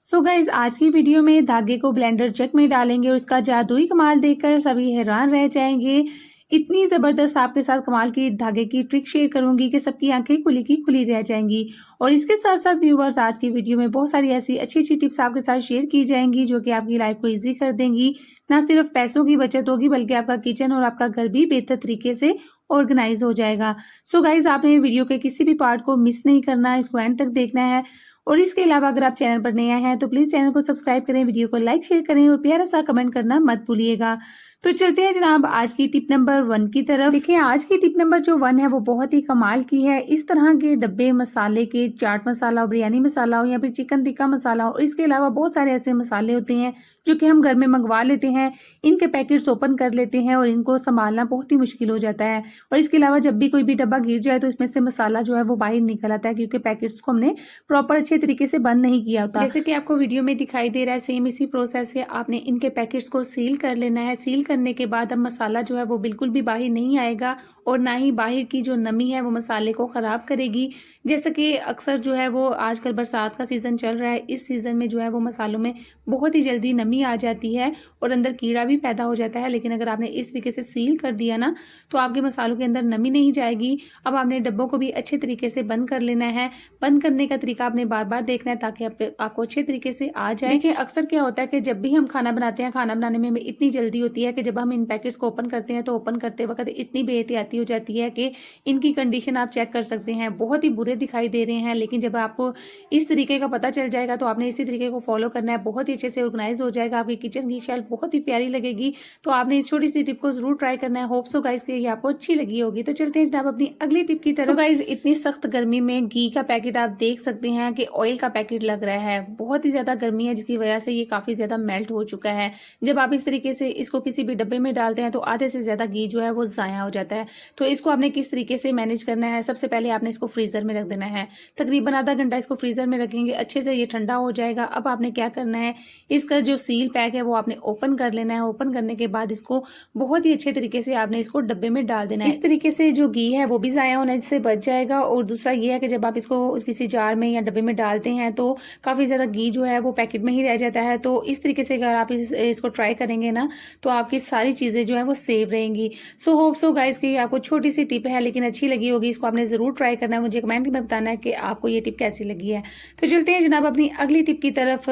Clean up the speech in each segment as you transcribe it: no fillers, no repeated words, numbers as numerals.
So guys आज की video में धागे को ब्लेंडर जग में डालेंगे और इसका जादुई कमाल देखकर सभी हैरान रह जाएंगे। इतनी ज़बरदस्त आपके साथ कमाल की धागे की ट्रिक शेयर करूंगी कि सबकी आंखें खुली की खुली रह जाएंगी। और इसके साथ साथ व्यूवर्स आज की वीडियो में बहुत सारी ऐसी अच्छी अच्छी टिप्स आपके साथ शेयर की जाएंगी जो कि आपकी लाइफ को ईजी कर देंगी। ना सिर्फ पैसों की बचत होगी बल्कि आपका किचन और आपका घर भी बेहतर तरीके से ऑर्गेनाइज हो जाएगा। सो गाइज आपने वीडियो के किसी भी पार्ट को मिस नहीं करना, इसको एंड तक देखना है। और इसके अलावा अगर आप चैनल पर नए आए हैं तो प्लीज चैनल को सब्सक्राइब करें, वीडियो को लाइक शेयर करें और प्यारा सा कमेंट करना मत भूलिएगा। तो चलते हैं जनाब आज की टिप नंबर 1 की तरफ। देखिए आज की टिप नंबर जो 1 है वो बहुत ही कमाल की है। इस तरह के डब्बे मसाले के, चाट मसाला हो, बिरयानी मसाला हो या फिर चिकन टिक्का मसाला हो, और इसके अलावा बहुत सारे ऐसे मसाले होते हैं जो कि हम घर में मंगवा लेते हैं। इनके पैकेट्स ओपन कर लेते हैं और इनको संभालना बहुत ही मुश्किल हो जाता है। और इसके अलावा जब भी कोई भी डब्बा गिर जाए तो इसमें से मसाला जो है वो बाहर निकल आता है क्योंकि पैकेट्स को हमने प्रॉपर अच्छे तरीके से बंद नहीं किया होता। जैसे कि आपको वीडियो में दिखाई दे रहा है, सेम इसी प्रोसेस से आपने इनके पैकेट्स को सील कर लेना है। सील करने के बाद अब मसाला जो है वो बिल्कुल भी बाहर नहीं आएगा और ना ही बाहर की जो नमी है वो मसाले को खराब करेगी। जैसे कि अक्सर जो है वो आजकल बरसात का सीजन चल रहा है, इस सीजन में जो है वो मसालों में बहुत ही जल्दी नमी आ जाती है और अंदर कीड़ा भी पैदा हो जाता है। लेकिन अगर आपने इस तरीके से सील कर दिया ना तो आपके मसालों के अंदर नमी नहीं जाएगी। अब आपने डब्बों को भी अच्छे तरीके से बंद कर लेना है। बंद करने का तरीका आपने बार बार देखना है ताकि आपको अच्छे तरीके से आ जाए। देखिए अक्सर क्या होता है कि जब भी हम खाना बनाते हैं, खाना बनाने में हमें इतनी जल्दी होती है कि जब हम इन पैकेट्स को ओपन करते हैं तो ओपन करते वक्त इतनी बेहतियाती हो जाती है कि इनकी कंडीशन आप चेक कर सकते हैं, बहुत ही बुरे दिखाई दे रहे हैं। लेकिन जब आपको इस तरीके का पता चल जाएगा तो आपने इसी तरीके को फॉलो करना है, बहुत ही अच्छे से ऑर्गेनाइज हो जाएगा। आपकी किचन की शेल्फ बहुत ही प्यारी लगेगी। तो आपने इस छोटी सी टिप को जरूर ट्राई करना है। होप सो गाइस कि ये आपको अच्छी लगी होगी। तो चलते हैं जनाब अपनी अगली टिप की तरफ। गाइस इतनी सख्त गर्मी में घी का पैकेट आप देख सकते हैं कि ऑयल का पैकेट लग रहा है। बहुत ही ज्यादा गर्मी है जिसकी वजह से ये काफी ज्यादा मेल्ट हो चुका है। जब आप इस तरीके से इसको किसी भी डब्बे में डालते हैं तो आधे से ज्यादा घी जो है वो जाया हो जाता है। तो इसको आपने किस तरीके से मैनेज करना है, सबसे पहले आपने इसको फ्रीजर में रख देना है। तकरीबन आधा घंटा इसको फ्रीजर में रखेंगे, अच्छे से ये ठंडा हो जाएगा। अब आपने क्या करना है, इसका जो सील पैक है वो आपने ओपन कर लेना है। ओपन करने के बाद इसको बहुत ही अच्छे तरीके से आपने इसको डब्बे में डाल देना है। इस तरीके से जो घी है वो भी जाया होने से बच जाएगा। और दूसरा ये है कि जब आप इसको किसी जार में या डब्बे में डालते हैं तो काफी ज्यादा घी जो है वो पैकेट में ही रह जाता है। तो इस तरीके से अगर आप इसको ट्राई करेंगे ना तो आपकी सारी चीजें जो है वो सेव रहेंगी। सो होप सो गाइस कि आपको छोटी सी टिप है लेकिन अच्छी लगी होगी। इसको आपने जरूर ट्राई करना है, मुझे कमेंट में बताना है कि आपको ये टिप कैसी लगी है। तो चलते हैं जनाब अपनी अगली टिप की तरफ।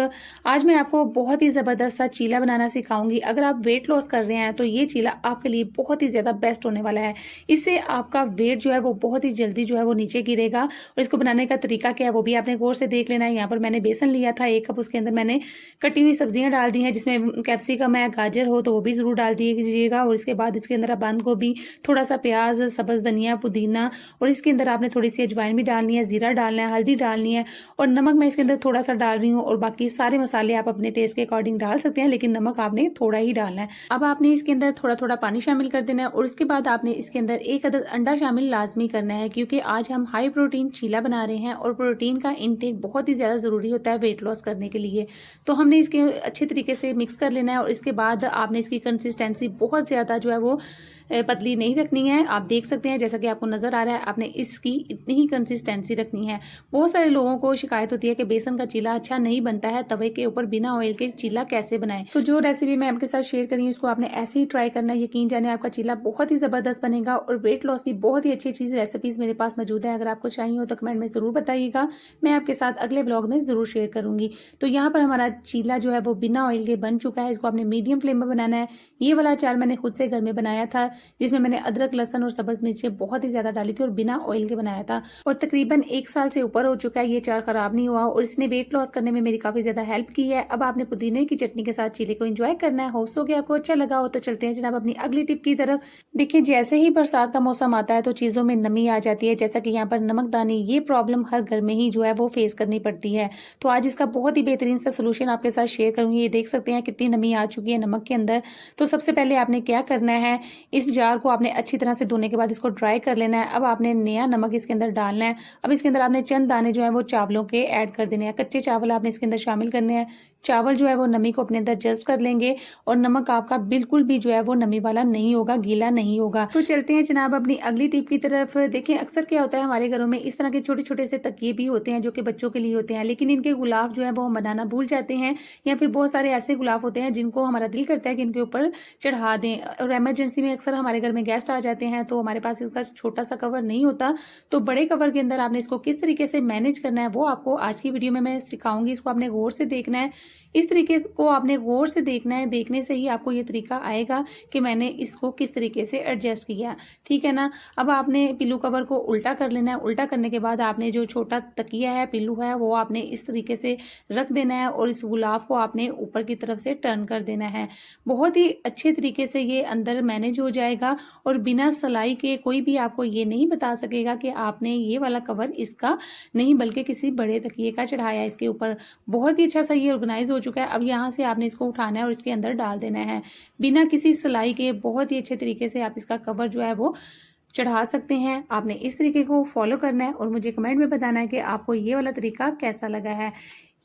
आज मैं आपको बहुत ही जबरदस्त सा चीला बनाना सिखाऊंगी। अगर आप वेट लॉस कर रहे हैं तो ये चीला आपके लिए बहुत ही ज्यादा बेस्ट होने वाला है। इससे आपका वेट जो है वो बहुत ही जल्दी जो है वो नीचे गिरेगा। और इसको बनाने का तरीका क्या है वो भी आपने गौर से देख लेना है। यहाँ पर मैंने बेसन लिया था 1 कप, उसके अंदर मैंने कटी हुई सब्जियां डाल दी हैं, जिसमें कैप्सिकम है, गाजर हो तो वो भी जरूर डाल दीजिएगा। और इसके बाद इसके अंदर आप बंद गोभी, थोड़ा सा प्याज, सब्ज धनिया, पुदीना, और इसके अंदर आपने थोड़ी सी अजवाइन भी डालनी है, जीरा डालना है, हल्दी डालनी है और नमक मैं इसके अंदर थोड़ा सा डाल रही हूँ। और बाकी सारे मसाले आप अपने टेस्ट के अकॉर्डिंग डाल सकते हैं लेकिन नमक आपने थोड़ा ही डालना है। अब आपने इसके अंदर थोड़ा थोड़ा पानी शामिल कर देना है और इसके बाद आपने इसके अंदर 1 अदद अंडा शामिल लाजमी करना है क्योंकि आज हम हाई प्रोटीन चीला बना रहे हैं और प्रोटीन का इंटेक बहुत ही ज्यादा जरूरी होता है वेट लॉस करने के लिए। तो हमने इसके अच्छे तरीके से मिक्स कर लेना है और इसके बाद आपने इसकी कंसिस्टेंसी बहुत ज्यादा जो है वो पतली नहीं रखनी है। आप देख सकते हैं जैसा कि आपको नजर आ रहा है, आपने इसकी इतनी ही कंसिस्टेंसी रखनी है। बहुत सारे लोगों को शिकायत होती है कि बेसन का चीला अच्छा नहीं बनता है, तवे के ऊपर बिना ऑयल के चीला कैसे बनाएं। तो जो रेसिपी मैं आपके साथ शेयर करी उसको आपने ऐसे ही ट्राई करना है। यकीन जाने आपका चीला बहुत ही जबरदस्त बनेगा। और वेट लॉस की बहुत ही अच्छी चीज रेसिपीज मेरे पास मौजूद है, अगर आपको चाहिए हो तो कमेंट में जरूर बताइएगा, मैं आपके साथ अगले ब्लॉग में जरूर शेयर करूंगी। तो यहाँ पर हमारा चीला जो है वो बिना ऑयल के बन चुका है। इसको आपने मीडियम फ्लेम में बनाना है। ये वाला अचार मैंने खुद से घर में बनाया था, जिसमें मैंने अदरक, लहसुन और सब्ज मिर्चें बहुत ही ज्यादा डाली थी और बिना ऑयल के बनाया था। और तकरीबन 1 साल से ऊपर हो चुका है, ये अचार खराब नहीं हुआ और इसने वेट लॉस करने में मेरी काफी ज्यादा हेल्प की है। अब आपने पुदीने की चटनी के साथ चीले को एंजॉय करना है। होप्स हो कि आपको अच्छा लगा हो। तो चलते हैं जनाब अपनी अगली टिप की तरफ। देखिए जैसे ही बरसात का मौसम आता है तो चीजों में नमी आ जाती है, जैसा कि यहाँ पर नमकदानी, ये प्रॉब्लम हर घर में ही जो है वो फेस करनी पड़ती है। तो आज इसका बहुत ही बेहतरीन सा सोल्यूशन आपके साथ शेयर करूंगी। ये देख सकते हैं कितनी नमी आ चुकी है नमक के अंदर। तो सबसे पहले आपने क्या करना है, इस जार को आपने अच्छी तरह से धोने के बाद इसको ड्राई कर लेना है। अब आपने नया नमक इसके अंदर डालना है। अब इसके अंदर आपने चंद दाने जो है वो चावलों के ऐड कर देने हैं। कच्चे चावल आपने इसके अंदर शामिल करने हैं। चावल जो है वो नमी को अपने अंदर जज्ब कर लेंगे और नमक आपका बिल्कुल भी जो है वो नमी वाला नहीं होगा, गीला नहीं होगा। तो चलते हैं जनाब अपनी अगली टिप की तरफ। देखें अक्सर क्या होता है हमारे घरों में इस तरह के छोटे छोटे से तकिए भी होते हैं जो कि बच्चों के लिए होते हैं, लेकिन इनके गुलाब जो है वो हम बनाना भूल जाते हैं, या फिर बहुत सारे ऐसे गुलाब होते हैं जिनको हमारा दिल करता है कि इनके ऊपर चढ़ा दें, और इमरजेंसी में अक्सर हमारे घर में गेस्ट आ जाते हैं तो हमारे पास इसका छोटा सा कवर नहीं होता। तो बड़े कवर के अंदर आपने इसको किस तरीके से मैनेज करना है वो आपको आज की वीडियो में मैं सिखाऊंगी। इसको आपने गौर से देखना है, इस तरीके को आपने गौर से देखना है, देखने से ही आपको ये तरीका आएगा कि मैंने इसको किस तरीके से एडजस्ट किया, ठीक है ना। अब आपने पिल्लू कवर को उल्टा कर लेना है। उल्टा करने के बाद आपने जो छोटा तकिया है, पिल्लू है, वो आपने इस तरीके से रख देना है और इस गुलाब को आपने ऊपर की तरफ से टर्न कर देना है। बहुत ही अच्छे तरीके से ये अंदर मैनेज हो जाएगा और बिना सिलाई के कोई भी आपको ये नहीं बता सकेगा कि आपने ये वाला कवर इसका नहीं बल्कि किसी बड़े तकिए का चढ़ाया इसके ऊपर। बहुत ही अच्छा सा ये ऑर्गेनाइज हो चुका है। अब यहाँ से आपने इसको उठाना है और इसके अंदर डाल देना है बिना किसी सिलाई के। बहुत ही अच्छे तरीके से आप इसका कवर जो है वो चढ़ा सकते हैं। आपने इस तरीके को फॉलो करना है और मुझे कमेंट में बताना है कि आपको ये वाला तरीका कैसा लगा है।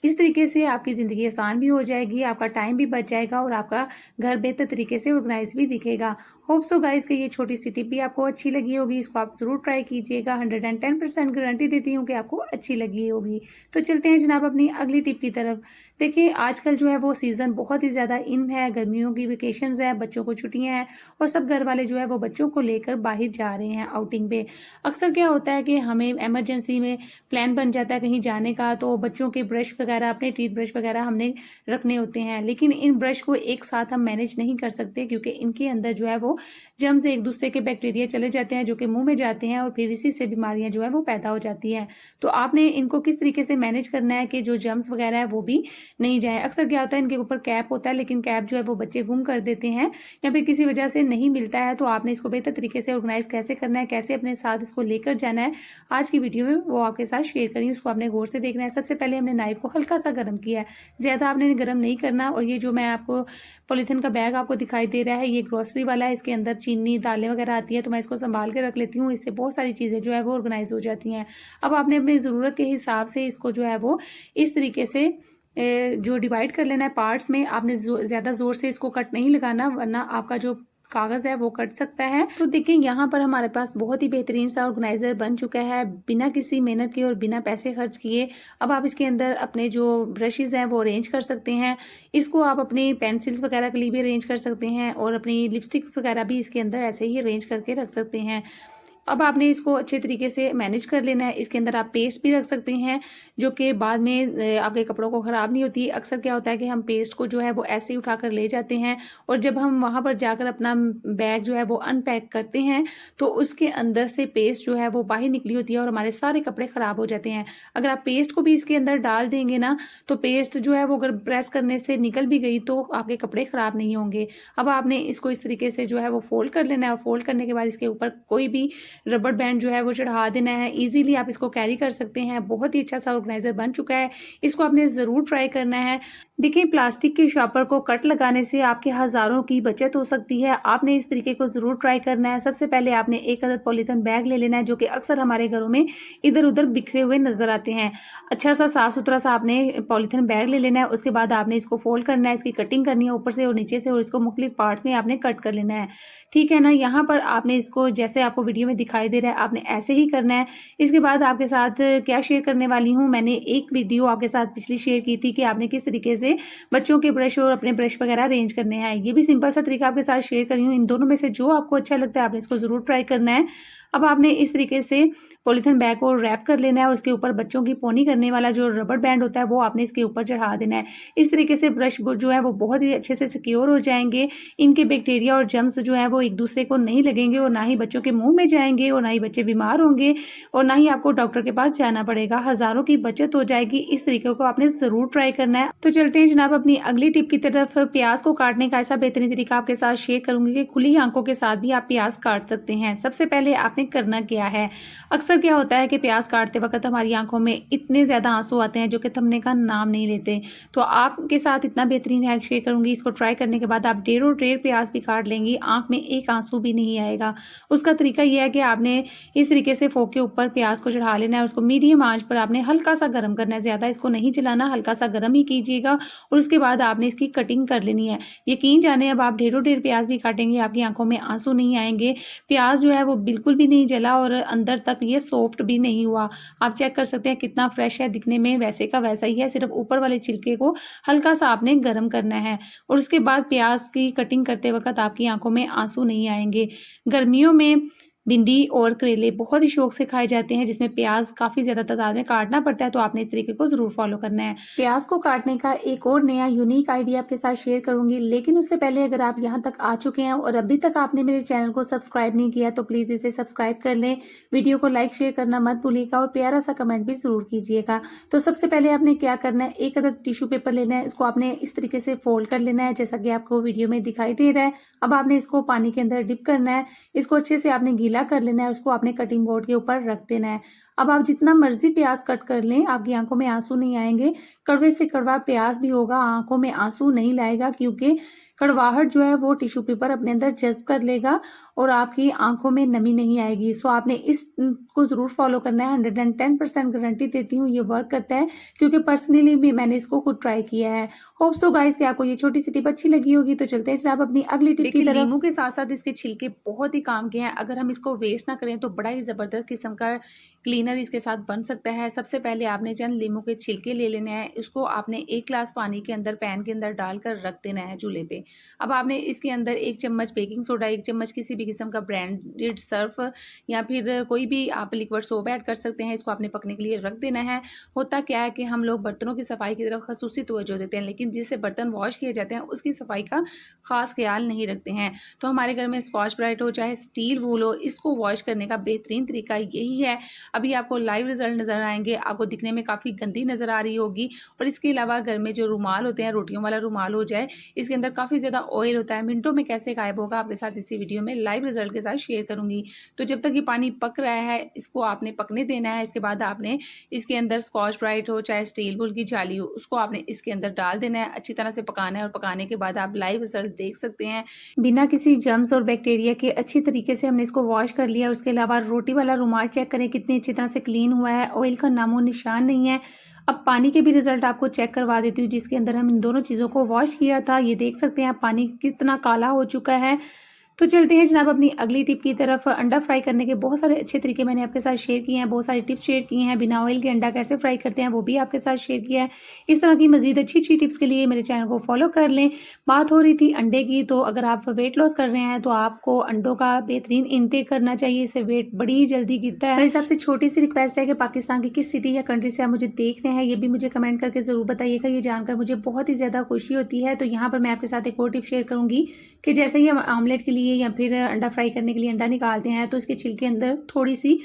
इस तरीके से आपकी ज़िंदगी आसान भी हो जाएगी, आपका टाइम भी बच जाएगा और आपका घर बेहतर तरीके से ऑर्गेनाइज भी दिखेगा। होप सो गाइस कि ये छोटी सी टिप भी आपको अच्छी लगी होगी। इसको आप ज़रूर ट्राई कीजिएगा। 110% गारंटी देती हूँ कि आपको अच्छी लगी होगी। तो चलते हैं जनाब अपनी अगली टिप की तरफ। देखिए आजकल जो है वो सीज़न बहुत ही ज़्यादा इन है, गर्मियों की वेकेशंस है, बच्चों को छुट्टियां हैं और सब घर वाले जो है वो बच्चों को लेकर बाहर जा रहे हैं आउटिंग पे। अक्सर क्या होता है कि हमें इमरजेंसी में प्लान बन जाता है कहीं जाने का, तो बच्चों के ब्रश वगैरह, अपने टीथ ब्रश वगैरह हमने रखने होते हैं, लेकिन इन ब्रश को एक साथ हम मैनेज नहीं कर सकते क्योंकि इनके अंदर जो है वो जर्म्स एक दूसरे के बैक्टीरिया चले जाते हैं जो कि मुंह में जाते हैं और फिर इसी से बीमारियां जो है वो पैदा हो जाती हैं। तो आपने इनको किस तरीके से मैनेज करना है कि जो जर्म्स वगैरह है वो भी नहीं जाए। अक्सर क्या होता है इनके ऊपर कैप होता है लेकिन कैप जो है वो बच्चे गुम कर देते हैं या फिर किसी वजह से नहीं मिलता है। तो आपने इसको बेहतर तरीके से ऑर्गेनाइज कैसे करना है, कैसे अपने साथ इसको लेकर जाना है, आज की वीडियो में वो आपके साथ शेयर करी। उसको आपने गौर से देखना है। सबसे पहले हमने नाइफ को हल्का सा गर्म किया है, ज़्यादा आपने गर्म नहीं करना। और ये जो मैं आपको पॉलीथिन का बैग आपको दिखाई दे रहा है ये ग्रोसरी वाला है, इसके अंदर चीनी दालें वगैरह आती है, तो मैं इसको संभाल के रख लेती हूँ। इससे बहुत सारी चीज़ें जो है वो ऑर्गेनाइज हो जाती हैं। अब आपने अपनी ज़रूरत के हिसाब से इसको जो है वो इस तरीके से जो डिवाइड कर लेना है पार्ट्स में। आपने ज़्यादा ज़ोर से इसको कट नहीं लगाना वरना आपका जो कागज़ है वो कट सकता है। तो देखिए यहाँ पर हमारे पास बहुत ही बेहतरीन सा ऑर्गेनाइजर बन चुका है बिना किसी मेहनत के और बिना पैसे खर्च किए। अब आप इसके अंदर अपने जो ब्रशेज़ हैं वो अरेंज कर सकते हैं। इसको आप अपनी पेंसिल्स वगैरह के लिए भी अरेंज कर सकते हैं और अपनी लिपस्टिक्स वगैरह भी इसके अंदर ऐसे ही अरेंज करके रख सकते हैं। अब आपने इसको अच्छे तरीके से मैनेज कर लेना है। इसके अंदर आप पेस्ट भी रख सकते हैं जो कि बाद में आपके कपड़ों को ख़राब नहीं होती। अक्सर क्या होता है कि हम पेस्ट को जो है वो ऐसे ही उठाकर ले जाते हैं और जब हम वहाँ पर जाकर अपना बैग जो है वो अनपैक करते हैं तो उसके अंदर से पेस्ट जो है वो बाहर निकली होती है और हमारे सारे कपड़े ख़राब हो जाते हैं। अगर आप पेस्ट को भी इसके अंदर डाल देंगे ना तो पेस्ट जो है वो अगर प्रेस करने से निकल भी गई तो आपके कपड़े ख़राब नहीं होंगे। अब आपने इसको इस तरीके से जो है वो फोल्ड कर लेना है और फोल्ड करने के बाद इसके ऊपर कोई भी रबर बैंड जो है वो चढ़ा देना है। इजीली आप इसको कैरी कर सकते हैं। बहुत ही अच्छा सा ऑर्गेनाइजर बन चुका है। इसको आपने ज़रूर ट्राई करना है। देखिए प्लास्टिक के शॉपर को कट लगाने से आपके हज़ारों की बचत हो सकती है। आपने इस तरीके को ज़रूर ट्राई करना है। सबसे पहले आपने एक अदद पॉलीथिन बैग ले लेना है जो कि अक्सर हमारे घरों में इधर उधर बिखरे हुए नज़र आते हैं। अच्छा सा साफ़ सुथरा सा आपने पॉलीथिन बैग ले लेना है। उसके बाद आपने इसको फोल्ड करना है, इसकी कटिंग करनी है ऊपर से और नीचे से और इसको मुख्तलिफ पार्ट्स में आपने कट कर लेना है, ठीक है ना। यहाँ पर आपने इसको जैसे आपको वीडियो में दिखाई दे रहा है आपने ऐसे ही करना है। इसके बाद आपके साथ क्या शेयर करने वाली हूँ, मैंने एक वीडियो आपके साथ पिछली शेयर की थी कि आपने किस तरीके से बच्चों के ब्रश और अपने ब्रश वगैरह अरेंज करने हैं। ये भी सिंपल सा तरीका आपके साथ शेयर करी हूँ। इन दोनों में से जो आपको अच्छा लगता है आपने इसको ज़रूर ट्राई करना है। अब आपने इस तरीके से पॉलीथिन बैग को रैप कर लेना है और उसके ऊपर बच्चों की पोनी करने वाला जो रबर बैंड होता है वो आपने इसके ऊपर चढ़ा देना है। इस तरीके से ब्रश जो है वो बहुत ही अच्छे से सिक्योर हो जाएंगे। इनके बैक्टीरिया और जर्म्स जो है वो एक दूसरे को नहीं लगेंगे और ना ही बच्चों के मुंह में जाएंगे और ना ही बच्चे बीमार होंगे और ना ही आपको डॉक्टर के पास जाना पड़ेगा। हज़ारों की बचत हो जाएगी। इस तरीके को आपने ज़रूर ट्राई करना है। तो चलते हैं जनाब अपनी अगली टिप की तरफ। प्याज को काटने का ऐसा बेहतरीन तरीका आपके साथ शेयर करूंगी कि खुली आंखों के साथ भी आप प्याज काट सकते हैं। सबसे पहले आपने करना क्या है, अक्सर अक्सर क्या होता है कि प्याज काटते वक्त हमारी आंखों में इतने ज़्यादा आंसू आते हैं जो कि थमने का नाम नहीं लेते। तो आपके साथ इतना बेहतरीन हैक शेयर करूँगी, इसको ट्राई करने के बाद आप डेढ़ों डेढ़ प्याज भी काट लेंगी, आँख में एक आंसू भी नहीं आएगा। उसका तरीका यह है कि आपने इस तरीके से फोक के ऊपर प्याज को चढ़ा लेना है, उसको मीडियम आंच पर आपने हल्का सा गर्म करना है, ज़्यादा इसको नहीं जलाना, हल्का सा गर्म ही कीजिएगा और उसके बाद आपने इसकी कटिंग कर लेनी है। यकीन जाने अब आप ढेरों ढेर प्याज भी काटेंगे, आपकी आंखों में आंसू नहीं आएंगे। प्याज जो है वो बिल्कुल भी नहीं जला और अंदर तक ये सॉफ्ट भी नहीं हुआ। आप चेक कर सकते हैं कितना फ्रेश है, दिखने में वैसे का वैसा ही है, सिर्फ ऊपर वाले छिलके को हल्का सा आपने गर्म करना है और उसके बाद प्याज की कटिंग करते वक्त आपकी आंखों में आंसू नहीं आएंगे। गर्मियों में भिंडी और करेले बहुत ही शौक से खाए जाते हैं, जिसमें प्याज काफ़ी ज़्यादा तादाद में काटना पड़ता है, तो आपने इस तरीके को ज़रूर फॉलो करना है। प्याज को काटने का एक और नया यूनिक आइडिया आपके साथ शेयर करूंगी, लेकिन उससे पहले अगर आप यहाँ तक आ चुके हैं और अभी तक आपने मेरे चैनल को सब्सक्राइब नहीं किया तो प्लीज़ इसे सब्सक्राइब कर लें, वीडियो को लाइक शेयर करना मत भूलिएगा और प्यारा सा कमेंट भी ज़रूर कीजिएगा। तो सबसे पहले आपने क्या करना है, एक अदद टिश्यू पेपर लेना है, इसको आपने इस तरीके से फोल्ड कर लेना है जैसा कि आपको वीडियो में दिखाई दे रहा है। अब आपने इसको पानी के अंदर डिप करना है, इसको अच्छे से आपने गीला कर लेना है, उसको आपने कटिंग बोर्ड के ऊपर रख देना है। अब आप जितना मर्जी प्याज कट कर लें, आपकी आंखों में आंसू नहीं आएंगे। कड़वे से कड़वा प्याज भी होगा, आंखों में आंसू नहीं लाएगा, क्योंकि कड़वाहट जो है वो टिश्यू पेपर अपने अंदर जज्ब कर लेगा और आपकी आंखों में नमी नहीं आएगी। सो आपने इसको ज़रूर फॉलो करना है। 110% गारंटी देती हूँ ये वर्क करता है, क्योंकि पर्सनली भी मैंने इसको खुद ट्राई किया है। होप सो गाइस कि आपको ये छोटी सी टिप अच्छी लगी होगी। तो चलते हैं जनाब अपनी अगली टिप की तरफ। नींबू के साथ साथ इसके छिलके बहुत ही काम के हैं, अगर हम इसको वेस्ट ना करें तो बड़ा ही ज़बरदस्त किस्म का क्लीनर इसके साथ बन सकता है। सबसे पहले आपने चंद नींबू के छिलके ले लेने हैं, इसको आपने 1 ग्लास पानी के अंदर पैन के अंदर डालकर रख देना है चूल्हे पे। अब आपने इसके अंदर 1 चम्मच बेकिंग सोडा, 1 चम्मच किसी भी किस्म का ब्रांडेड सर्फ या फिर कोई भी आप लिक्विड सोप ऐड कर सकते हैं, इसको आपने पकने के लिए रख देना है। होता क्या है कि हम लोग बर्तनों की सफाई की तरफ खसूसी तवज्जो देते हैं, लेकिन जिससे बर्तन वॉश किए जाते हैं उसकी सफाई का खास ख्याल नहीं रखते हैं। तो हमारे घर में स्कॉच ब्राइट हो चाहे स्टील वूल हो, इसको वॉश करने का बेहतरीन तरीका यही है। अभी आपको लाइव रिजल्ट नज़र आएंगे, आपको दिखने में काफ़ी गंदी नज़र आ रही होगी। और इसके अलावा घर में जो रुमाल होते हैं, रोटियों वाला रुमाल हो जाए, इसके अंदर काफ़ी ज़्यादा ऑयल होता है, मिनटों में कैसे गायब होगा आपके साथ इसी वीडियो में लाइव रिजल्ट के साथ शेयर करूंगी। तो जब तक ये पानी पक रहा है इसको आपने पकने देना है। इसके बाद आपने इसके अंदर स्कॉच ब्राइट हो चाहे स्टील वूल की जाली हो, उसको आपने इसके अंदर डाल देना है, अच्छी तरह से पकाना है और पकाने के बाद आप लाइव रिजल्ट देख सकते हैं। बिना किसी जर्म्स और बैक्टीरिया के अच्छी तरीके से हमने इसको वॉश कर लिया। उसके अलावा रोटी वाला रुमाल चेक करें कितनी अच्छी तरह से क्लीन हुआ है, ऑयल का नामो निशान नहीं है। अब पानी के भी रिजल्ट आपको चेक करवा देती हूँ, जिसके अंदर हम इन दोनों चीज़ों को वॉश किया था। ये देख सकते हैं आप पानी कितना काला हो चुका है। तो चलते हैं जनाब अपनी अगली टिप की तरफ। अंडा फ्राई करने के बहुत सारे अच्छे तरीके मैंने आपके साथ शेयर किए हैं, बहुत सारी टिप्स शेयर की हैं। बिना ऑयल के अंडा कैसे फ्राई करते हैं वो भी आपके साथ शेयर किया है। इस तरह की मजीद अच्छी अच्छी टिप्स के लिए मेरे चैनल को फॉलो कर लें। बात हो रही थी अंडे की, तो अगर आप वेट लॉस कर रहे हैं तो आपको अंडों का बेहतरीन इनटेक करना चाहिए, इससे वेट बड़ी जल्दी गिरता है। मेरे हिसाब से छोटी सी रिक्वेस्ट है कि पाकिस्तान की किस सिटी या कंट्री से आप मुझे देख रहे हैं ये भी मुझे कमेंट करके ज़रूर बताइएगा, ये जानकर मुझे बहुत ही ज़्यादा खुशी होती है। तो यहाँ पर मैं आपके साथ एक और टिप शेयर करूँगी कि जैसे ही हम आमलेट के लिए या फिर अंडा फ्राई करने के लिए अंडा निकालते हैं तो इसके छिलके अंदर थोड़ी सी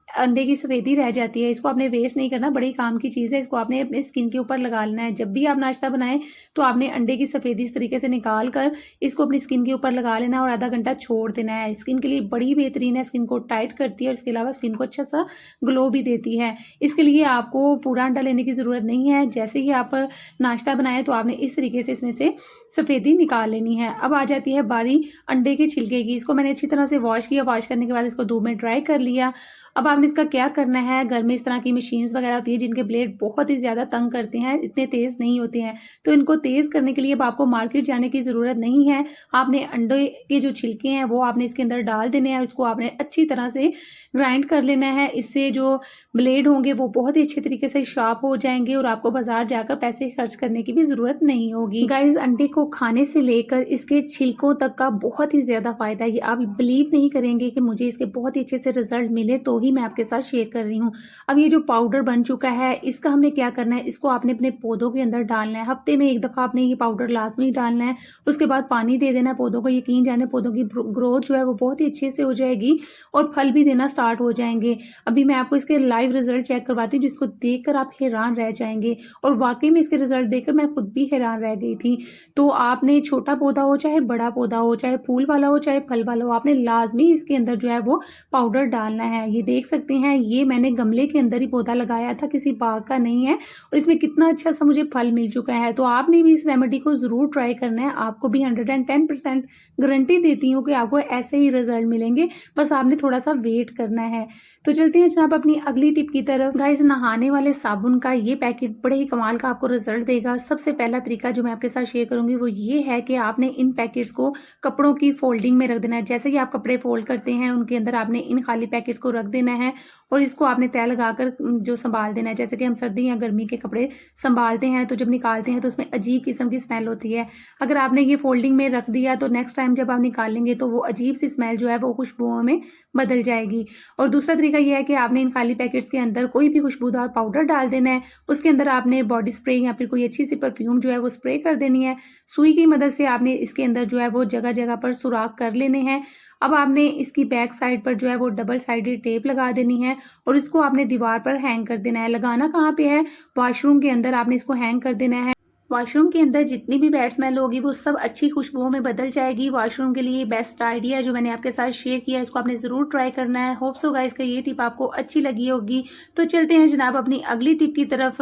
अंडे की सफ़ेदी रह जाती है, इसको आपने वेस्ट नहीं करना, बड़ी काम की चीज़ है, इसको आपने अपने स्किन के ऊपर लगा लेना है। जब भी आप नाश्ता बनाएं तो आपने अंडे की सफ़ेदी इस तरीके से निकाल कर इसको अपनी स्किन के ऊपर लगा लेना है और आधा घंटा छोड़ देना है। स्किन के लिए बड़ी बेहतरीन है, स्किन को टाइट करती है और इसके अलावा स्किन को अच्छा सा ग्लो भी देती है। इसके लिए आपको पूरा अंडा लेने की ज़रूरत नहीं है, जैसे ही आप नाश्ता बनाएं तो आपने इस तरीके से इसमें से सफ़ेदी निकाल लेनी है। अब आ जाती है बारी अंडे के छिलके की, इसको मैंने अच्छी तरह से वॉश किया, वॉश करने के बाद इसको धूप में ड्राई कर लिया। अब आपने इसका क्या करना है, घर में इस तरह की मशीन्स वगैरह होती है जिनके ब्लेड बहुत ही ज़्यादा तंग करते हैं, इतने तेज़ नहीं होते हैं, तो इनको तेज़ करने के लिए अब आपको मार्केट जाने की ज़रूरत नहीं है। आपने अंडे के जो छिलके हैं वो आपने इसके अंदर डाल देने हैं, उसको आपने अच्छी तरह से ग्राइंड कर लेना है। इससे जो ब्लेड होंगे वो बहुत ही अच्छे तरीके से शार्प हो जाएंगे और आपको बाजार जाकर पैसे खर्च करने की भी ज़रूरत नहीं होगी। गाइस, अंडे को खाने से लेकर इसके छिलकों तक का बहुत ही ज़्यादा फ़ायदा है, ये आप बिलीव नहीं करेंगे कि मुझे इसके बहुत ही अच्छे से रिजल्ट मिले तो ही मैं आपके साथ शेयर कर रही हूँ। अब ये जो पाउडर बन चुका है इसका हमने क्या करना है, इसको आपने अपने पौधों के अंदर डालना है। हफ्ते में 1 दफ़ा आपने ये पाउडर लाजमी डालना है, उसके बाद पानी दे देना है पौधों को। यकीन जाने पौधों की ग्रोथ जो है वो बहुत ही अच्छे से हो जाएगी और फल भी देना स्टार्ट हो जाएंगे। अभी मैं आपको इसके लाइव रिजल्ट चेक करवाती हूँ, जिसको देखकर आप हैरान रह जाएंगे और वाकई में इसके रिजल्ट देखकर मैं खुद भी हैरान रह गई थी। तो आपने छोटा पौधा हो चाहे बड़ा पौधा हो, चाहे फूल वाला हो चाहे फल वाला हो, आपने लाजमी इसके अंदर जो है वो पाउडर डालना है। ये देख सकते हैं ये मैंने गमले के अंदर ही पौधा लगाया था, किसी बाग का नहीं है, और इसमें कितना अच्छा सा मुझे फल मिल चुका है। तो आपने भी इस रेमेडी को ज़रूर ट्राई करना है, आपको भी 110% गारंटी देती हूँ कि आपको ऐसे ही रिजल्ट मिलेंगे, बस आपने थोड़ा सा वेट करना है। तो चलते हैं जनाब अपनी अगली टिप की तरफ। गाइस, नहाने वाले साबुन का ये पैकेट बड़े ही कमाल का आपको रिजल्ट देगा। सबसे पहला तरीका जो मैं आपके साथ शेयर करूंगी वो ये है कि आपने इन पैकेट्स को कपड़ों की फोल्डिंग में रख देना है। जैसे कि आप कपड़े फोल्ड करते हैं उनके अंदर आपने इन खाली पैकेट्स को रख देना है और इसको आपने तय लगाकर जो संभाल देना है। जैसे कि हम सर्दी या गर्मी के कपड़े संभालते हैं तो जब निकालते हैं तो उसमें अजीब किस्म की स्मेल होती है। अगर आपने ये फोल्डिंग में रख दिया तो नेक्स्ट टाइम जब आप निकालेंगे तो वो अजीब सी स्मेल जो है वो खुशबुओं में बदल जाएगी। और दूसरा तरीका ये है कि आपने इन खाली पैकेट्स के अंदर कोई भी खुशबूदार पाउडर डाल देना है। उसके अंदर आपने बॉडी स्प्रे या फिर कोई अच्छी सी परफ्यूम जो है वो स्प्रे कर देनी है। सुई की मदद से आपने इसके अंदर जो है वो जगह जगह पर सुराख कर लेने हैं। अब आपने इसकी बैक साइड पर जो है वो डबल साइडेड टेप लगा देनी है और इसको आपने दीवार पर हैंग कर देना है। लगाना कहाँ पे है? वॉशरूम के अंदर आपने इसको हैंग कर देना है। वॉशरूम के अंदर जितनी भी बैड स्मेल होगी वो सब अच्छी खुशबुओं में बदल जाएगी। वॉशरूम के लिए बेस्ट आइडिया जो मैंने आपके साथ शेयर किया है, इसको आपने ज़रूर ट्राई करना है। होप सो गाइस का ये टिप आपको अच्छी लगी होगी। तो चलते हैं जनाब अपनी अगली टिप की तरफ।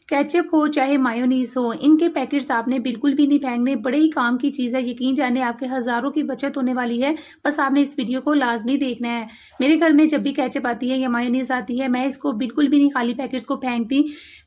केचप हो चाहे मायोनीज हो, इनके पैकेट्स आपने बिल्कुल भी नहीं फेंकने। बड़े ही काम की चीज़ है, यकीन जाने आपके हज़ारों की बचत होने वाली है। बस आपने इस वीडियो को लाजमी देखना है। मेरे घर में जब भी केचप आती है या मायोनीज आती है, मैं इसको बिल्कुल भी नहीं खाली पैकेट्स को फेंकती।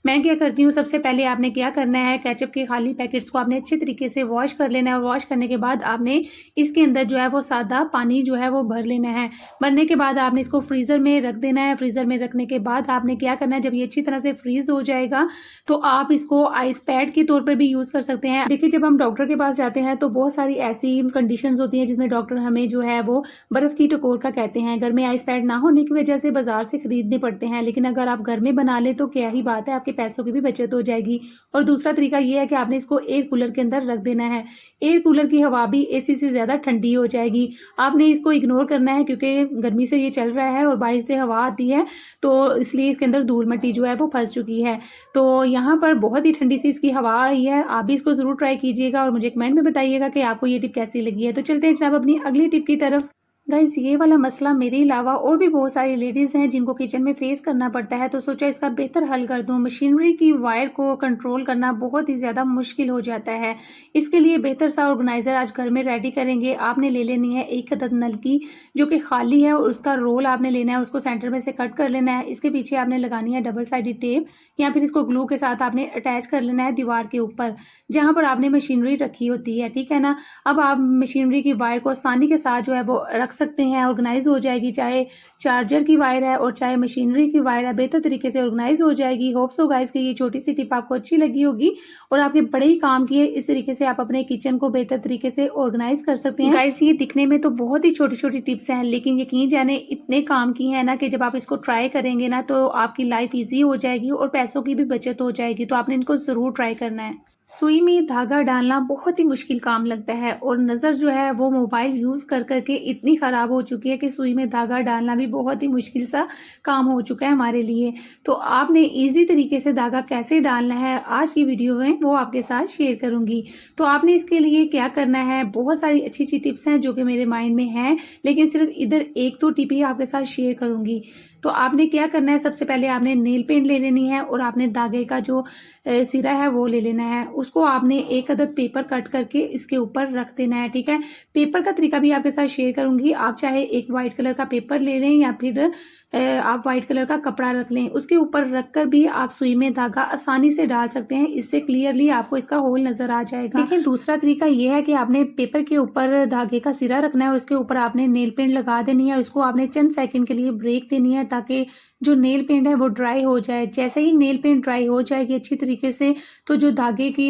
मैं क्या करती हूँ, सबसे पहले आपने क्या करना है, केचप के खाली पैकेट्स को आपने अच्छे तरीके से वॉश कर लेना है और वॉश करने के बाद आपने इसके अंदर जो है वो सादा पानी जो है वो भर लेना है। भरने के बाद आपने इसको फ्रीज़र में रख देना है। फ्रीज़र में रखने के बाद आपने क्या करना है, जब ये अच्छी तरह से फ्रीज हो जाएगा तो आप इसको आइस पैड के तौर पर भी यूज़ कर सकते हैं। देखिए, जब हम डॉक्टर के पास जाते हैं तो बहुत सारी ऐसी कंडीशंस होती हैं जिसमें डॉक्टर हमें जो है वो बर्फ़ की टकोर का कहते हैं। घर में आइस पैड ना होने की वजह से बाजार से खरीदने पड़ते हैं, लेकिन अगर आप घर में बना लें तो क्या ही बात है, आपके पैसों की भी बचत हो जाएगी। और दूसरा तरीका ये है कि आपने इसको एयर कूलर के अंदर रख देना है। एयर कूलर की हवा भी एसी से ज़्यादा ठंडी हो जाएगी। आपने इसको इग्नोर करना है क्योंकि गर्मी से ये चल रहा है और बाहर से हवा आती है तो इसलिए इसके अंदर धूल मिट्टी जो है वो फंस चुकी है। तो यहाँ पर बहुत ही ठंडी सी इसकी हवा आई है। आप भी इसको ज़रूर ट्राई कीजिएगा और मुझे कमेंट में बताइएगा कि आपको ये टिप कैसी लगी है। तो चलते हैं जनाब अपनी अगली टिप की तरफ। गाइस, ये वाला मसला मेरे अलावा और भी बहुत सारी लेडीज़ हैं जिनको किचन में फेस करना पड़ता है, तो सोचा इसका बेहतर हल कर दूं। मशीनरी की वायर को कंट्रोल करना बहुत ही ज़्यादा मुश्किल हो जाता है। इसके लिए बेहतर सा ऑर्गेनाइज़र आज घर में रेडी करेंगे। आपने ले लेनी है एक अदद नलकी जो कि खाली है और उसका रोल आपने लेना है, उसको सेंटर में से कट कर लेना है। इसके पीछे आपने लगानी है डबल साइडेड टेप या फिर इसको ग्लू के साथ आपने अटैच कर लेना है दीवार के ऊपर जहाँ पर आपने मशीनरी रखी होती है, ठीक है ना। अब आप मशीनरी की वायर को आसानी के साथ जो है वो रख सकते हैं, ऑर्गेनाइज हो जाएगी। चाहे चार्जर की वायर है और चाहे मशीनरी की वायर है, बेहतर तरीके से ऑर्गेनाइज हो जाएगी। होप सो गाइस कि ये छोटी सी टिप आपको अच्छी लगी होगी और आपके बड़े ही काम की है। इस तरीके से आप अपने किचन को बेहतर तरीके से ऑर्गेनाइज कर सकते हैं। गाइस, ये दिखने में तो बहुत ही छोटी छोटी टिप्स हैं, लेकिन यकीन जाने इतने काम की है ना कि जब आप इसको ट्राई करेंगे ना तो आपकी लाइफ ईजी हो जाएगी और पैसों की भी बचत हो जाएगी। तो आपने इनको ज़रूर ट्राई करना है। सुई में धागा डालना बहुत ही मुश्किल काम लगता है और नज़र जो है वो मोबाइल यूज़ कर करके इतनी ख़राब हो चुकी है कि सुई में धागा डालना भी बहुत ही मुश्किल सा काम हो चुका है हमारे लिए। तो आपने इजी तरीके से धागा कैसे डालना है आज की वीडियो में वो आपके साथ शेयर करूंगी। तो आपने इसके लिए क्या करना है, बहुत सारी अच्छी अच्छी टिप्स हैं जो कि मेरे माइंड में हैं, लेकिन सिर्फ इधर एक दो टिप ही आपके साथ शेयर करूँगी। तो आपने क्या करना है, सबसे पहले आपने नेल पेंट ले लेनी है और आपने धागे का जो सिरा है वो ले लेना है। उसको आपने एक अदद पेपर कट करके इसके ऊपर रख देना है, ठीक है। पेपर का तरीका भी आपके साथ शेयर करूंगी। आप चाहे एक वाइट कलर का पेपर ले लें या फिर आप वाइट कलर का कपड़ा रख लें, उसके ऊपर रखकर भी आप सुई में धागा आसानी से डाल सकते हैं। इससे क्लियरली आपको इसका होल नजर आ जाएगा। लेकिन दूसरा तरीका ये है कि आपने पेपर के ऊपर धागे का सिरा रखना है और उसके ऊपर आपने नेल पेंट लगा देनी है और उसको आपने चंद सेकंड के लिए ब्रेक देनी है ताकि जो नेल पेंट है वो ड्राई हो जाए। जैसे ही नेल पेंट ड्राई हो जाएगी अच्छी तरीके से तो जो धागे की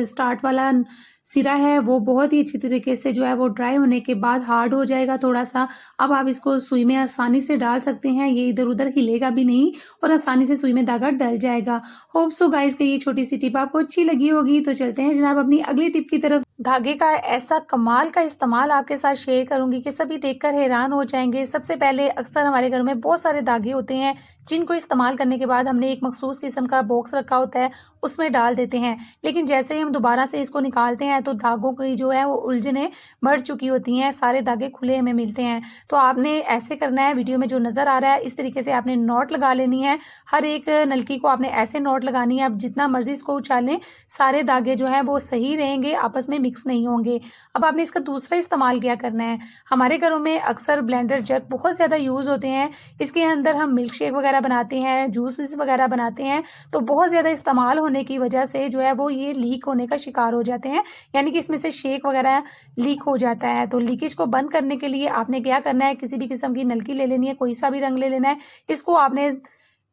स्टार्ट वाला सिरा है वो बहुत ही अच्छी तरीके से जो है वो ड्राई होने के बाद हार्ड हो जाएगा थोड़ा सा। अब आप इसको सुई में आसानी से डाल सकते हैं, ये इधर उधर हिलेगा भी नहीं और आसानी से सुई में धागा डल जाएगा। होप सो गाइस कि ये छोटी सी टिप आपको अच्छी लगी होगी। तो चलते हैं जनाब अपनी अगली टिप की तरफ। धागे का ऐसा कमाल का इस्तेमाल आपके साथ शेयर करूंगी कि सभी देखकर हैरान हो जाएंगे। सबसे पहले अक्सर हमारे घर में बहुत सारे धागे होते हैं जिनको इस्तेमाल करने के बाद हमने एक मखसूस किस्म का बॉक्स रखा होता है उसमें डाल देते हैं, लेकिन जैसे ही हम दोबारा से इसको निकालते हैं तो धागों की जो है वो उलझनें बढ़ चुकी होती हैं, सारे धागे खुले हमें मिलते हैं। तो आपने ऐसे करना है, वीडियो में जो नज़र आ रहा है इस तरीके से आपने नॉट लगा लेनी है। हर एक नलकी को आपने ऐसे नॉट लगानी है, आप जितना मर्ज़ी इसको उछालें, सारे धागे जो हैं वो सही रहेंगे, आपस में मिक्स नहीं होंगे। अब आपने इसका दूसरा इस्तेमाल क्या करना है, हमारे घरों में अक्सर ब्लेंडर जग बहुत ज़्यादा यूज़ होते हैं। इसके अंदर हम मिल्क शेक वगैरह बनाते हैं, जूसेस वगैरह बनाते हैं, तो बहुत ज़्यादा इस्तेमाल होने की वजह से जो है वो ये लीक होने का शिकार हो जाते हैं, यानी कि इसमें से शेक वगैरह लीक हो जाता है। तो लीकेज को बंद करने के लिए आपने क्या करना है, किसी भी किस्म की नलकी ले लेनी है, कोई सा भी रंग ले लेना है, इसको आपने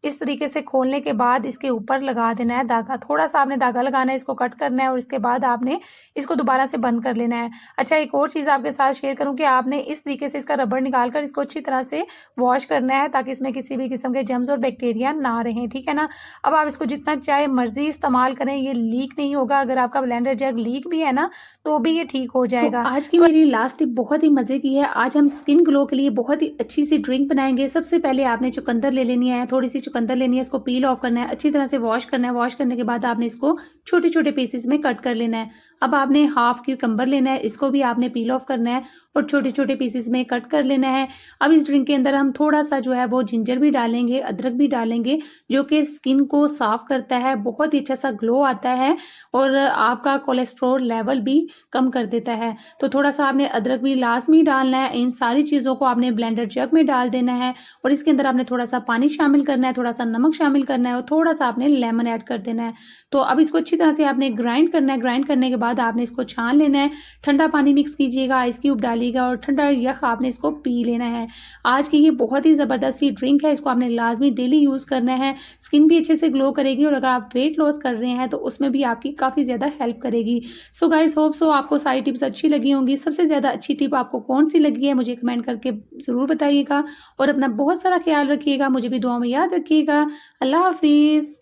इस तरीके से खोलने के बाद इसके ऊपर लगा देना है धागा। थोड़ा-सा आपने धागा लगाना है, इसको कट करना है और इसके बाद आपने इसको दोबारा से बंद कर लेना है। अच्छा, एक और चीज़ आपके साथ शेयर करूँ कि आपने इस तरीके से इसका रबड़ निकाल कर इसको अच्छी तरह से वॉश करना है ताकि इसमें किसी भी किस्म के जर्म्स और बैक्टीरिया ना रहें, ठीक है ना? अब आप इसको जितना चाहे मर्ज़ी इस्तेमाल करें, ये लीक नहीं होगा। अगर आपका ब्लेंडर जग लीक भी है ना, तो भी ये ठीक हो जाएगा। तो आज की मेरी लास्ट टिप बहुत ही मज़े की है। आज हम स्किन ग्लो के लिए बहुत ही अच्छी सी ड्रिंक बनाएँगे। सबसे पहले आपने चुकंदर ले लेनी है, थोड़ी-सी चुकंदर लेनी है, इसको पील ऑफ करना है, अच्छी तरह से वॉश करना है। वॉश करने के बाद आपने इसको छोटे-छोटे पीसेस में कट कर लेना है। अब आपने हाफ क्यूकम्बर लेना है, इसको भी आपने पील ऑफ करना है और छोटे-छोटे पीसेस में कट कर लेना है। अब इस ड्रिंक के अंदर हम थोड़ा-सा जो है वो जिंजर भी डालेंगे, अदरक भी डालेंगे, जो कि स्किन को साफ करता है, बहुत ही अच्छा-सा ग्लो आता है और आपका कोलेस्ट्रॉल लेवल भी कम कर देता है। तो थोड़ा-सा आपने अदरक भी लाज़मी डालना है। इन सारी चीज़ों को आपने ब्लेंडर जग में डाल देना है और इसके अंदर आपने थोड़ा-सा पानी शामिल करना है, थोड़ा-सा नमक शामिल करना है और थोड़ा-सा आपने लेमन ऐड कर देना है। तो अब इसको अच्छी तरह से आपने ग्राइंड करना है। ग्राइंड करने के बाद आपने इसको छान लेना है, ठंडा पानी मिक्स कीजिएगा, आइस क्यूब डालिएगा और ठंडा यख आपने इसको पी लेना है। आज की ये बहुत ही ज़बरदस्त सी ड्रिंक है, इसको आपने लाज़मी डेली यूज़ करना है। स्किन भी अच्छे से ग्लो करेगी और अगर आप वेट लॉस कर रहे हैं तो उसमें भी आपकी काफ़ी ज़्यादा हेल्प करेगी। सो गाइस, होप सो आपको सारी टिप्स अच्छी लगी होंगी। सबसे ज़्यादा अच्छी टिप आपको कौन-सी लगी है मुझे कमेंट करके ज़रूर बताइएगा और अपना बहुत सारा ख्याल रखिएगा। मुझे भी दुआ में याद रखिएगा। अल्लाह हाफ़िज़।